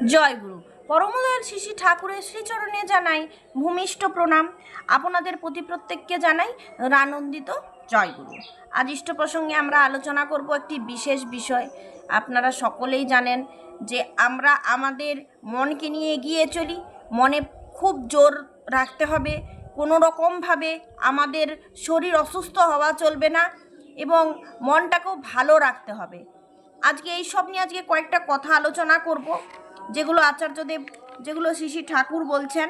জয় গুরু। পরমদয়াল শ্রী ঠাকুরের শ্রীচরণে জানাই ভূমিষ্ঠ প্রণাম। আপনাদের প্রতি প্রত্যেককে জানাই রানন্দিত জয় গুরু। আজ ইষ্ট প্রসঙ্গে আমরা আলোচনা করব একটি বিশেষ বিষয়। আপনারা সকলেই জানেন যে আমরা আমাদের মনকে নিয়ে এগিয়ে চলি। মনে খুব জোর রাখতে হবে, কোনো রকমভাবে আমাদের শরীর অসুস্থ হওয়া চলবে না এবং মনটাকেও ভালো রাখতে হবে। আজকে এই সব নিয়ে আজকে কয়েকটা কথা আলোচনা করব, যেগুলো আচার্যদেব, যেগুলো শ্রী ঠাকুর বলছেন।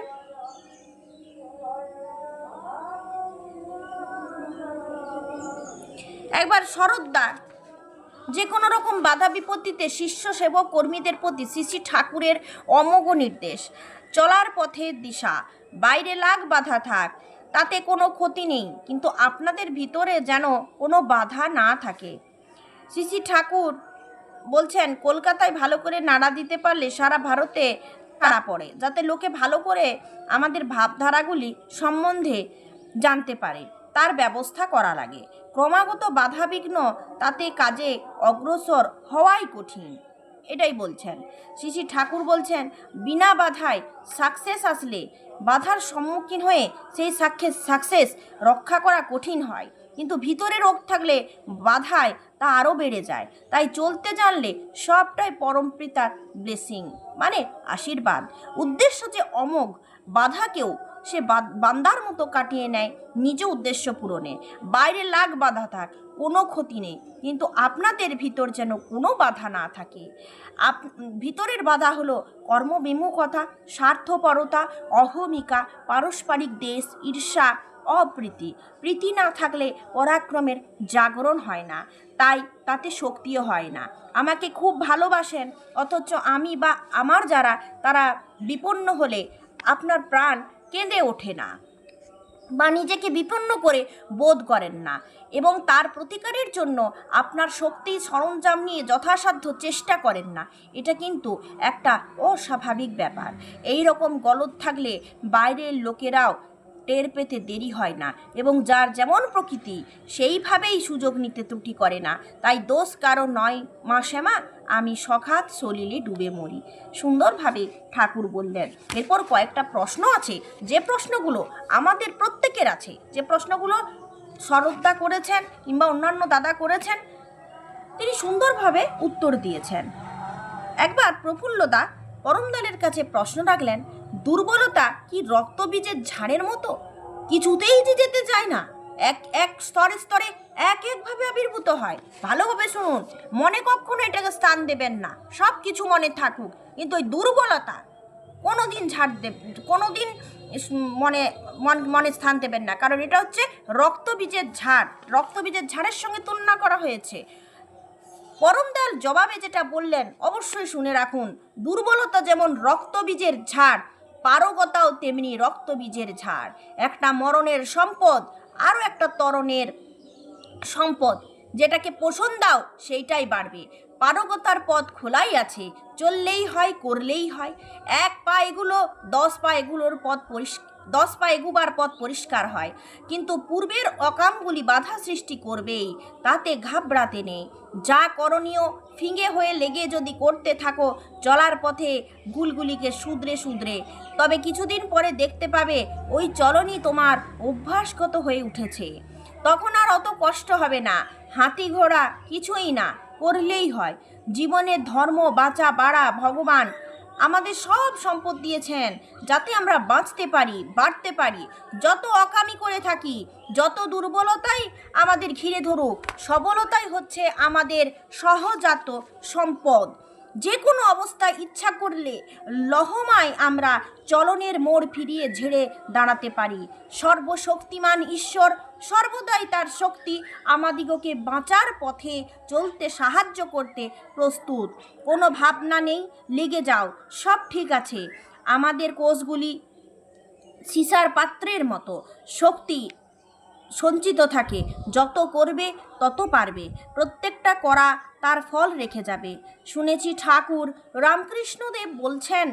একবার শরৎদার যে কোনো রকম বাধা বিপত্তিতে শিষ্য সেবক কর্মীদের প্রতি শ্রী ঠাকুরের অমোঘ নির্দেশ, চলার পথের দিশা, বাইরে লাগ বাধা থাক, তাতে কোনো ক্ষতি নেই, কিন্তু আপনাদের ভিতরে যেন কোনো বাধা না থাকে। শ্রী ঠাকুর বলছেন কলকাতায় ভালো করে নাড়া দিতে পারলে সারা ভারতে তাড়া পড়ে, যাতে লোকে ভালো করে আমাদের ভাবধারাগুলি সম্বন্ধে জানতে পারে, তার ব্যবস্থা করা লাগে। ক্রমাগত বাধাবিঘ্ন, তাতে কাজে অগ্রসর হওয়াই কঠিন, এটাই বলছেন শ্রী ঠাকুর। বলছেন বিনা বাধায় সাকসেস আসলে বাধার সম্মুখীন হয়ে সেই সাকসেস রক্ষা করা কঠিন হয়, কিন্তু ভিতরে রোগ থাকলে বাধায় তা আরও বেড়ে যায়। তাই চলতে জানলে সবটাই পরমপিতার ব্লেসিং, মানে আশীর্বাদ। উদ্দেশ্য যে অমোঘ, বাধাকেও সে বান্দার মতো কাটিয়ে নেয় নিজ উদ্দেশ্য পূরণে। বাইরে লাগ বাধা থাক, কোনো ক্ষতি নেই, কিন্তু আপনাদের ভিতর যেন কোনো বাধা না থাকে। ভিতরের বাধা হলো কর্মবিমুখতা, স্বার্থপরতা, অহমিকা, পারস্পরিক দেশ, ঈর্ষা, অপ্রীতি। প্রীতি না থাকলে পরাক্রমের জাগরণ হয় না, তাই তাতে শক্তিও হয় না। আমাকে খুব ভালোবাসেন, অথচ আমি বা আমার যারা তারা বিপন্ন হলে আপনার প্রাণ কেঁদে ওঠে না বা নিজেকে বিপন্ন করে বোধ করেন না, এবং তার প্রতিকারের জন্য আপনার শক্তি সরঞ্জাম নিয়ে যথাসাধ্য চেষ্টা করেন না। এটা কিন্তু একটা অস্বাভাবিক ব্যাপার। এই রকম গলদ থাকলে বাইরের লোকেরাও টের পেতে দেরি হয় না, এবং যার যেমন প্রকৃতি সেইভাবেই সুযোগ নিতে ত্রুটি করে না। তাই দোষ কারো নয় মা শ্যামা, আমি সখাত সলিলে ডুবে মরি। সুন্দরভাবে ঠাকুর বললেন। এরপর কয়েকটা প্রশ্ন আছে, যে প্রশ্নগুলো আমাদের প্রত্যেকের আছে, যে প্রশ্নগুলো শরৎদা করেছেন কিংবা অন্যান্য দাদা করেছেন, তিনি সুন্দরভাবে উত্তর দিয়েছেন। একবার প্রফুল্লদা পরমদয়ালের কাছে প্রশ্ন রাখলেন, দুর্বলতা কি রক্তবীজের ঝাড়ের মতো, কিছুতেই যে যেতে চায় না, এক এক স্তরে স্তরে এক একভাবে আবির্ভূত হয়? ভালোভাবে শুনুন, মনে কখনো এটাকে স্থান দেবেন না। সব কিছু মনে থাকুক, কিন্তু ওই দুর্বলতা কোনোদিন কোনোদিন মনে মনে স্থান দেবেন না, কারণ এটা হচ্ছে রক্তবীজের ঝাড়। রক্তবীজের ঝাড়ের সঙ্গে তুলনা করা হয়েছে। পরমদয়াল জবাবে যেটা বললেন অবশ্যই শুনে রাখুন। দুর্বলতা যেমন রক্তবীজের ঝাড়, পারগতাও তেমনি রক্তবীজের ঝাড়। একটা মরণের সম্পদ, আরও একটা তরণের সম্পদ। যেটাকে পোষণ দাও সেইটাই বাড়বে। পারগতার পথ খোলাই আছে, চললেই হয়, করলেই হয়। 1 পা এগুলো 10 পা এগুলোর পথ 10 পা এগুবার পথ পরিষ্কার হয়, কিন্তু পূর্বের অকামগুলি বাধা সৃষ্টি করবেই, তাতে ঘাবড়াতে নেই। যা করণীয় ফিঙে হয়ে লেগে যদি করতে থাকো চলার পথে ভুলগুলিকে শুধরে শুধরে, তবে কিছুদিন পরে দেখতে পাবে ওই চলনই তোমার অভ্যাসগত হয়ে উঠেছে। তখন আর অত কষ্ট হবে না। হাতি ঘোড়া কিছুই না, করলেই হয়। জীবনে ধর্ম বাঁচা বাড়া ভগবান আমাদের সব সম্পদ দিয়েছেন, যাতে আমরা বাঁচতে পারি, বাড়তে পারি। যত অকামি করে থাকি, যত দুর্বলতাই আমাদের ঘিরে ধরুক, সবলতাই হচ্ছে আমাদের সহজাত সম্পদ। যে কোনো অবস্থায় ইচ্ছা করলে লহমায় আমরা চলনের মোড় ফিরিয়ে ঝেড়ে দাঁড়াতে পারি। সর্বশক্তিমান ঈশ্বর সর্বদাই তার শক্তি আমাদিগকে বাঁচার পথে চলতে সাহায্য করতে প্রস্তুত। কোনো ভাবনা নেই, লেগে যাও, সব ঠিক আছে। আমাদের কোষগুলি সীসার পাত্রের মতো, শক্তি সঞ্চিত থাকে। যত করবে তত পারবে, প্রত্যেকটা করা তার ফল রেখে যাবে। শুনেছি ঠাকুর রামকৃষ্ণদেব বলছেন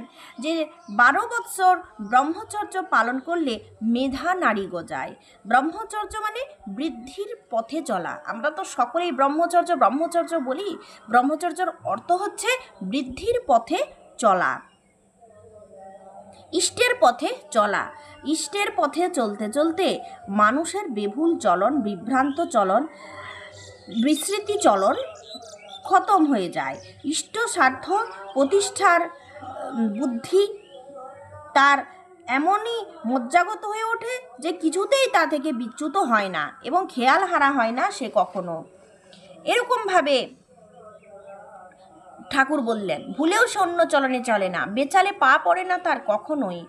যে 12 বৎসর ব্রহ্মচর্য পালন করলে মেধা নাড়ি গজায়। ব্রহ্মচর্য মানে বৃদ্ধির পথে চলা। আমরা তো সকলেই ব্রহ্মচর্য ব্রহ্মচর্য বলি। ব্রহ্মচর্যর অর্থ হচ্ছে বৃদ্ধির পথে চলা। ইষ্টের পথে চলা। ইষ্টের পথে চলতে চলতে মানুষের বেভুল চলন, বিভ্রান্ত চলন, বিস্মৃতি চলন খতম হয়ে যায়। ইষ্ট স্বার্থ প্রতিষ্ঠার বুদ্ধি তার এমনই মজ্জাগত হয়ে ওঠে যে কিছুতেই তা থেকে বিচ্যুত হয় না এবং খেয়াল হারা হয় না সে কখনো। এরকমভাবে ঠাকুর বললেন, ভুলেও সে অন্য চলনে চলে না, বেচালে পা পড়ে না তার কখনোই।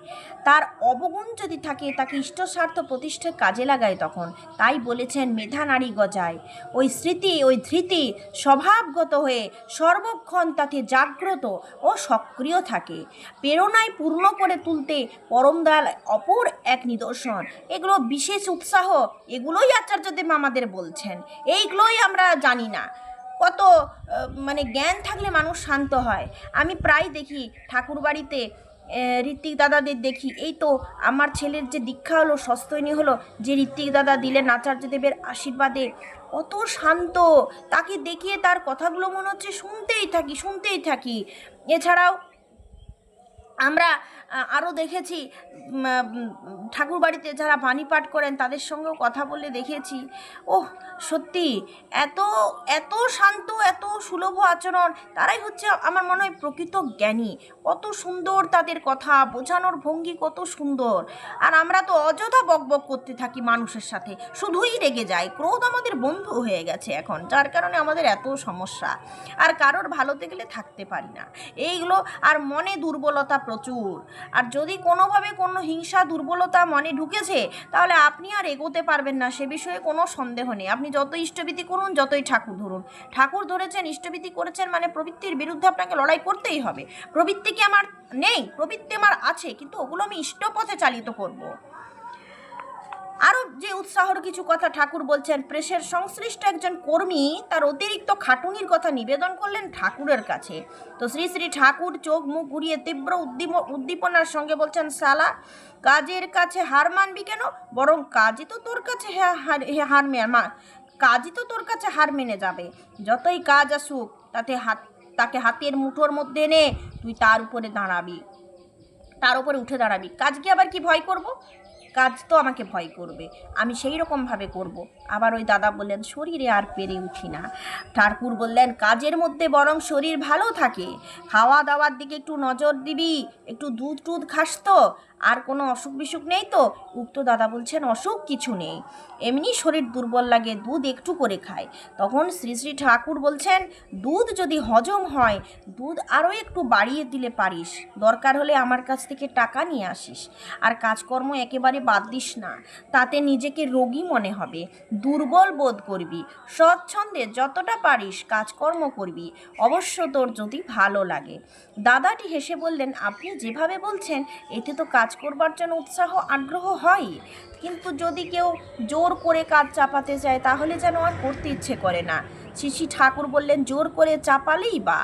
তার অবগুণ যদি থাকে তাকে ইষ্ট স্বার্থ প্রতিষ্ঠার কাজে লাগায় তখন। তাই বলেছেন মেধা নারী গজায়। ওই স্মৃতি, ওই ধৃতি স্বভাবগত হয়ে সর্বক্ষণ তাতে জাগ্রত ও সক্রিয় থাকে। প্রেরণায় পূর্ণ করে তুলতে পরম দয়াল অপর এক নিদর্শন। এগুলো বিশেষ উৎসাহ, এগুলোই আচার্যদেব আমাদের বলছেন। এইগুলোই আমরা জানি না। কত জ্ঞান থাকলে মানুষ শান্ত হয়। আমি প্রায় দেখি ঠাকুর বাড়িতে ঋত্বিক দাদাদের দেখি, এই তো আমার ছেলের যে দীক্ষা হলো, সস্তৈনী হলো, যে ঋত্বিক দাদা দিলেন আচার্যদেবের আশীর্বাদে, অত শান্ত, তাকে দেখিয়ে তার কথাগুলো মনে হচ্ছে শুনতেই থাকি। এছাড়াও আমরা আরও দেখেছি ঠাকুর বাড়িতে যারা বাণী পাঠ করেন তাদের সঙ্গেও কথা বলে দেখেছি, ওহ সত্যি এত এত শান্ত, এত সুলভ আচরণ, তারাই হচ্ছে আমার মনে হয় প্রকৃত জ্ঞানী। কত সুন্দর তাদের কথা, বোঝানোর ভঙ্গি কত সুন্দর। আর আমরা তো অযথা বকবক করতে থাকি মানুষের সাথে, শুধুই রেগে যাই। ক্রোধ আমাদের বন্ধু হয়ে গেছে এখন, যার কারণে আমাদের এত সমস্যা। আর কারোর ভালোতে গেলে থাকতে পারি না এইগুলো। আর মনে দুর্বলতা প্রচুর। আর যদি কোনোভাবে কোনো হিংসা, দুর্বলতা মনে ঢুকেছে, তাহলে আপনি আর এগোতে পারবেন না, সে বিষয়ে কোনো সন্দেহ নেই। আপনি যত ইষ্টভীতি করুন, যতই ঠাকুর ধরুন, ঠাকুর ধরেছেন, ইষ্টভীতি করেছেন, মানে প্রবৃত্তির বিরুদ্ধে আপনাকে লড়াই করতেই হবে। প্রবৃত্তি কি আমার নেই? প্রবৃত্তি আমার আছে, কিন্তু ওগুলো আমি ইষ্টপথে চালিত করব। আরও যে উৎসাহর কিছু কথা ঠাকুর বলছেন, প্রেসের সংশ্লিষ্ট একজন কর্মী তার অতিরিক্ত খাটুনির কথা নিবেদন করলেন ঠাকুরের কাছে। তো শ্রী শ্রী ঠাকুর চোখ মুখ ঘুরিয়ে তীব্র উদ্দীপনার সঙ্গে বলছেন, শালা, কাজের কাছে হার মানবি কেন? বরং কাজই তো তোর কাছে হার মেনে যাবে। যতই কাজ আসুক তাকে হাতের মুঠোর মধ্যে এনে তুই তার উপরে উঠে দাঁড়াবি। কাজকে আবার কি ভয় করব? কাজ তো আমাকে ভয় করবে, আমি সেই রকমভাবে করব। আবার ওই দাদা বললেন, শরীরে আর পেরে উঠি না। ঠাকুর বললেন, কাজের মধ্যে বরং শরীর ভালো থাকে। খাওয়া দাওয়ার দিকে একটু নজর দিবি, একটু দুধ টুধ খাস তো? আর কোনো অসুখ বিসুখ নেই তো? উক্ত দাদা বলছেন, অসুখ কিছু নেই, এমনি শরীর দুর্বল লাগে, দুধ একটু করে খায়। তখন শ্রী শ্রী ঠাকুর বলছেন, দুধ যদি হজম হয়, দুধ আরও একটু বাড়িয়ে দিলে পারিস, দরকার হলে আমার কাছ থেকে টাকা নিয়ে আসিস। আর কাজকর্ম একেবারে বাদ দিস না, তাতে নিজেকে রোগী মনে হবে, দুর্বল বোধ করবি। স্বচ্ছন্দে যতটা পারিস কাজকর্ম করবি, অবশ্য তোর যদি ভালো লাগে। দাদাটি হেসে বললেন, আপনি যেভাবে বলছেন এতে তো কাজ করবার জন্য উৎসাহ আগ্রহ হয়, কিন্তু যদি কেউ জোর করে কাজ চাপাতে চায় তাহলে যেন আর করতে ইচ্ছে করে না। শ্রী ঠাকুর বললেন, জোর করে চাপালেই বা?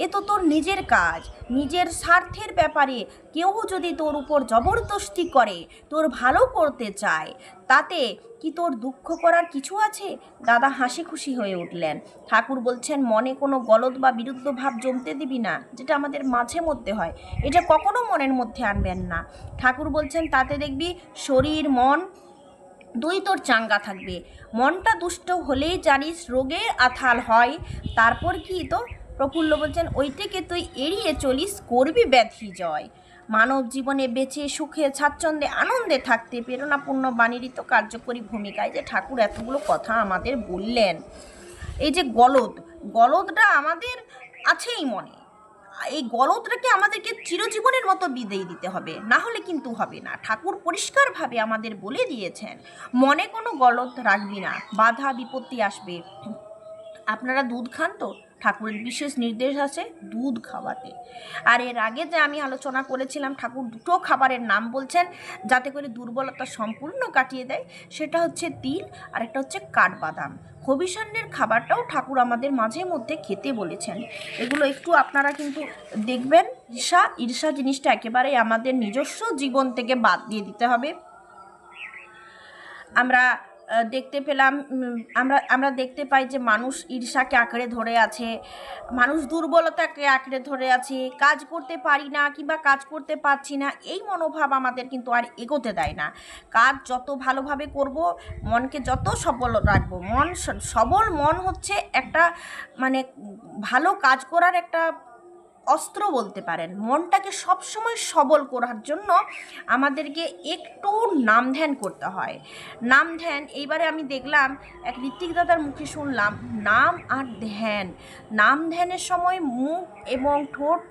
এ তো তোর নিজের কাজ, নিজের স্বার্থের ব্যাপারে কেউ যদি তোর উপর জবরদস্তি করে, তোর ভালো করতে চায়, তাতে কি তোর দুঃখ করার কিছু আছে? দাদা হাসি খুশি হয়ে উঠলেন। ঠাকুর বলছেন, মনে কোনো গলদ বা বিরুদ্ধ ভাব জমতে দিবি না, যেটা আমাদের মাঝে মধ্যে হয়, এটা কখনো মনের মধ্যে আনবেন না। ঠাকুর বলছেন, তাতে দেখবি শরীর মন দুই তোর চাঙ্গা থাকবে। মনটা দুষ্ট হলেই জানিস রোগে আথাল হয়। তারপর কি তো? প্রফুল্ল বলছেন, ওইটাকে তুই এড়িয়ে চলিস, করবি ব্যাধি জয়। মানব জীবনে বেঁচে সুখে স্বাচ্ছন্দ্যে আনন্দে থাকতে প্রেরণাপূর্ণ বাণীরই তো কার্যকরী ভূমিকায় যে ঠাকুর এতগুলো কথা আমাদের বললেন। এই যে গলদটা আমাদের আছেই মনে, এই গলদটাকে আমাদেরকে চিরজীবনের মতো বিদেয় দিতে হবে, না হলে কিন্তু হবে না। ঠাকুর পরিষ্কারভাবে আমাদের বলে দিয়েছেন, মনে কোনো গলদ রাখবি না, বাধা বিপত্তি আসবে। আপনারা দুধ খান তো? ঠাকুরের বিশেষ নির্দেশ আছে দুধ খাওয়াতে। আর এর আগে যে আমি আলোচনা করেছিলাম, ঠাকুর দুটো খাবারের নাম বলছেন যাতে করে দুর্বলতা সম্পূর্ণ কাটিয়ে দেয়, সেটা হচ্ছে তিল আর একটা হচ্ছে কাঠবাদাম। হবিষান্নের খাবারটাও ঠাকুর আমাদের মাঝে মধ্যে খেতে বলেছেন। এগুলো একটু আপনারা কিন্তু দেখবেন, ঈর্ষা জিনিসটা একেবারে আমাদের নিজস্ব জীবন থেকে বাদ দিয়ে দিতে হবে। আমরা দেখতে পেলাম, আমরা দেখতে পাই যে মানুষ ঈর্ষাকে আঁকড়ে ধরে আছে, মানুষ দুর্বলতাকে আঁকড়ে ধরে আছে, কাজ করতে পারি না কিংবা কাজ করতে পারছি না, এই মনোভাব আমাদের কিন্তু আর এগোতে দেয় না। কাজ যত ভালোভাবে করব, মনকে যত সবল রাখবো, সবল মন হচ্ছে একটা মানে ভালো কাজ করার একটা অস্ত্র বলতে পারেন। মনটাকে সবসময় সবল করার জন্য আমাদেরকে একটু নাম ধ্যান করতে হয়। নাম ধ্যান এইবারে আমি দেখলাম এক ঋত্বিক দাদার মুখে শুনলাম, নাম আর ধ্যান। নাম ধ্যানের সময় মুখ এবং ঠোঁট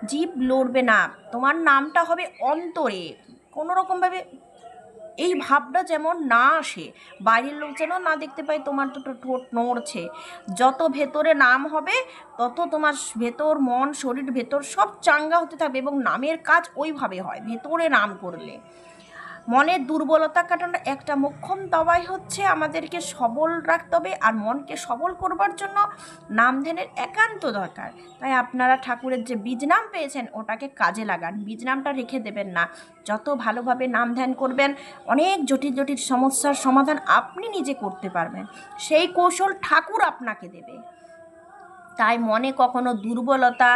জিভ লড়বে না, তোমার নামটা হবে অন্তরে, কোনো রকমভাবে এই ভাবটা যেমন না আসে, বাইরের লোক যেন না দেখতে পায় তোমার দুটো ঠোঁট নড়ছে। যত ভেতরে নাম হবে তত তোমার ভেতর, মন, শরীর, ভেতর সব চাঙ্গা হতে থাকবে। এবং নামের কাজ ওইভাবে হয়, ভেতরে নাম করলে। মনের দুর্বলতা কাটানোর একটা মোক্ষম দাওয়াই হচ্ছে আমাদেরকে সবল রাখতে হবে, আর মনকে সবল করবার জন্য নাম ধ্যানের একান্ত দরকার। তাই আপনারা ঠাকুরের যে বীজ নাম পেয়েছেন ওটাকে কাজে লাগান, বীজ নামটা রেখে দেবেন না। যত ভালোভাবে নাম ধ্যান করবেন, অনেক জটিল জটিল সমস্যার সমাধান আপনি নিজে করতে পারবেন, সেই কৌশল ঠাকুর আপনাকে দেবে। তাই মনে কখনো দুর্বলতা,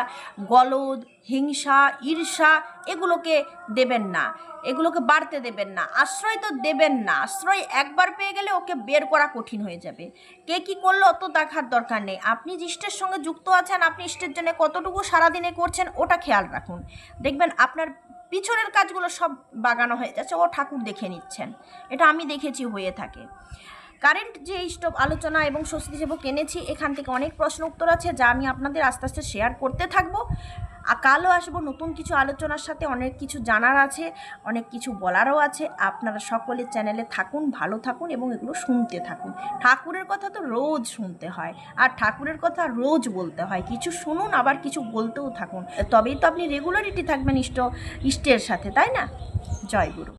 গলদ, হিংসা, ঈর্ষা এগুলোকে দেবেন না, এগুলোকে বাড়তে দেবেন না। আশ্রয় তো দেবেন না, আশ্রয় একবার পেয়ে গেলে ওকে বের করা কঠিন হয়ে যাবে। কে কী করলো অত দেখার দরকার নেই। আপনি যে ইষ্টের সঙ্গে যুক্ত আছেন, আপনি ইষ্টের জন্য কতটুকু সারাদিনে করছেন ওটা খেয়াল রাখুন, দেখবেন আপনার পিছনের কাজগুলো সব বাগানো হয়ে যাচ্ছে, ও ঠাকুর দেখে নিচ্ছেন। এটা আমি দেখেছি হয়ে থাকে। কারেন্ট যে স্টোভ আলোচনা এবং স্বস্তি সেবক এনেছি, এখান থেকে অনেক প্রশ্ন উত্তর আছে যা আমি আপনাদের আস্তে আস্তে শেয়ার করতে থাকবো। আর কালও আসবো নতুন কিছু আলোচনার সাথে, অনেক কিছু জানার আছে, অনেক কিছু বলারও আছে। আপনারা সকলে চ্যানেলে থাকুন, ভালো থাকুন এবং এগুলো শুনতে থাকুন। ঠাকুরের কথা তো রোজ শুনতে হয়, আর ঠাকুরের কথা রোজ বলতে হয়। কিছু শুনুন, আবার কিছু বলতেও থাকুন, তবেই তো আপনি রেগুলারিটি থাকবেন ইষ্টের সাথে, তাই না? জয় গুরু।